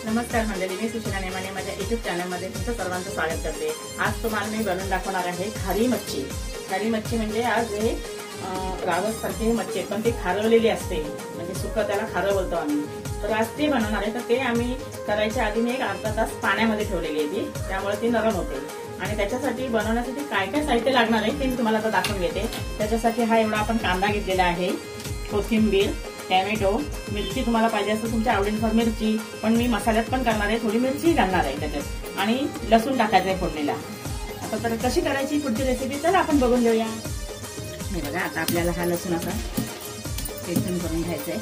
नमस्कार मंडळी, मी सुशीला नेमाने माझ्या युट्यूब चॅनलमध्ये तुमचं सर्वांचं स्वागत करते। आज तुम्हाला मी बनवून दाखवणार आहे खारी मच्छी। खारी मच्छी म्हणजे आज हे रावससारखी मच्छी पण ती खारवलेली असते, म्हणजे सुकं त्याला खारं बोलतो आम्ही। तर आज ते बनवणार आहे। तर ते आम्ही करायच्या आधी मी एक अर्धा तास पाण्यामध्ये ठेवलेली आहे ती, त्यामुळे ती नरम होते। आणि त्याच्यासाठी बनवण्यासाठी काय काय साहित्य लागणार आहे ते मी तुम्हाला आता दाखवून घेते। त्याच्यासाठी हा एवढा आपण कांदा घेतलेला आहे, कोथिंबीर, टोमॅटो, मिरची तुम्हाला पाहिजे असेल तुमच्या आवडीनुसार मिरची, पण मी मसाल्यात पण करणार आहे, थोडी मिरची घालणार आहे त्याच्यात, आणि लसूण टाकायचं आहे फोडणीला। आता तर कशी करायची पुढची रेसिपी चला आपण बघून घेऊया। हे बघा, आता आपल्याला हा लसूण असा ठेचून करून घ्यायचा आहे,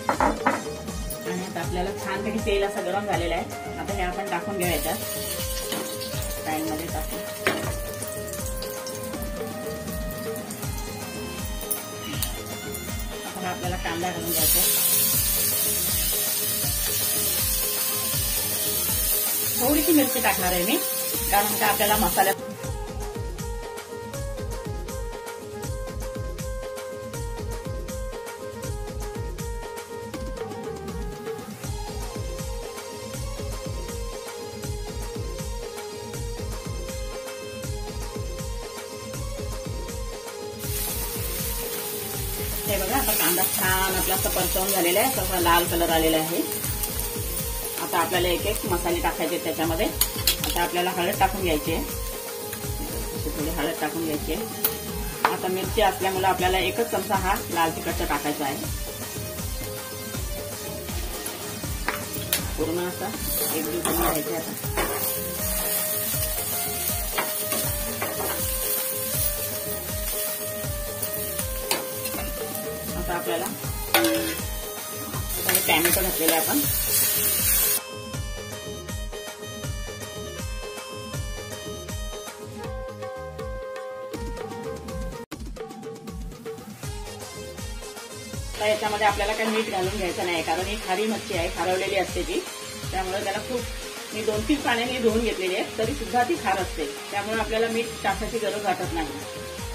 आणि आता आपल्याला छानपैकी तेल असं गरम झालेलं आहे। आता हे आपण टाकून घेऊया पॅन मध्ये टाकून। आपल्याला कांदा घालून घ्यायचा, थोडीशी मिरची टाकणार आहे मी, कारण का आपल्याला मसाल्यात हे बघा, आता कांदा छान आपला असं परतवून झालेला आहे, तसा लाल कलर आलेला आहे। आता आपल्याला एक एक मसाले टाकायचे त्याच्यामध्ये। आता आपल्याला हळद टाकून घ्यायची आहे, थोडी हळद टाकून घ्यायची आहे। आता मिरची असल्यामुळे आपल्याला एकच चमचा हा लाल तिखटचा टाकायचा आहे। पूर्ण असा एकजीव करून घ्यायचा आता। आता आपल्याला टोमॅटो घातलेला आपण, याच्यामध्ये आपल्याला काही मीठ घालून घ्यायचं नाही, कारण ही खारी मच्छी आहे, खारवलेली असते ती, त्यामुळे त्याला खूप मी 2-3 पाण्याने धुवून घेतलेली आहे, तरी सुद्धा ती खार असते, त्यामुळे आपल्याला मीठ टाकायची गरज वाटत नाही,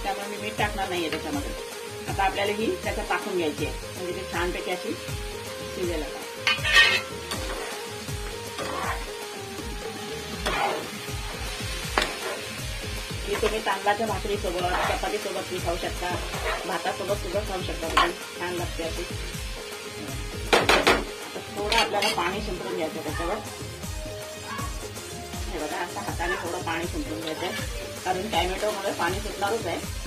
त्यामुळे मी मीठ टाकणार नाहीये त्याच्यामध्ये। आता आपल्याला ही त्याच्यात टाकून घ्यायची आहे, म्हणजे ती छानपैकी अशी शिजेल। ही तुम्ही तांदळाच्या भाकरी सोबत, चपाती सोबत खाऊ शकता, भातासोबत सुद्धा खाऊ शकता, छान लागते अशी। थोडं आपल्याला पाणी शिंपडून घ्यायचं त्याच्यावर। हे बघा, असं हाताने थोडं पाणी शिंपडून घ्यायचंय, कारण टोमॅटो मध्ये पाणी सुटणारच आहे।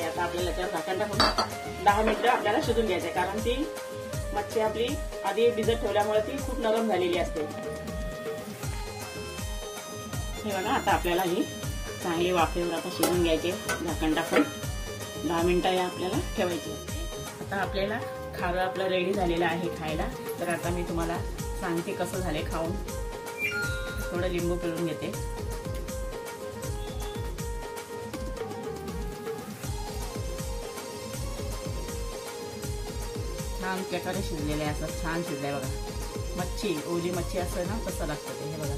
आता आपल्याला त्यावर झाकण टाकून 10 मिनिटं आपल्याला शिजून घ्यायचंय, कारण ती मच्छी आपली आधी भिजत ठेवल्यामुळे ती खूप नरम झालेली असते। हे बघा, आता आपल्याला ही चांगली वाफेवर आता शिजून घ्यायची, झाकण टाकून 10 मिनिटं आपल्याला ठेवायची। आता आपल्याला खारं आपलं रेडी झालेलं आहे खायला। तर आता मी तुम्हाला सांगते कसं झाले खाऊन। थोडं लिंबू पिळून घेते। छान प्रकारे शिजलेलं आहे, असं छान शिजलंय बघा। मच्छी, ओली मच्छी असं ना तसं लागतं ते। हे बघा,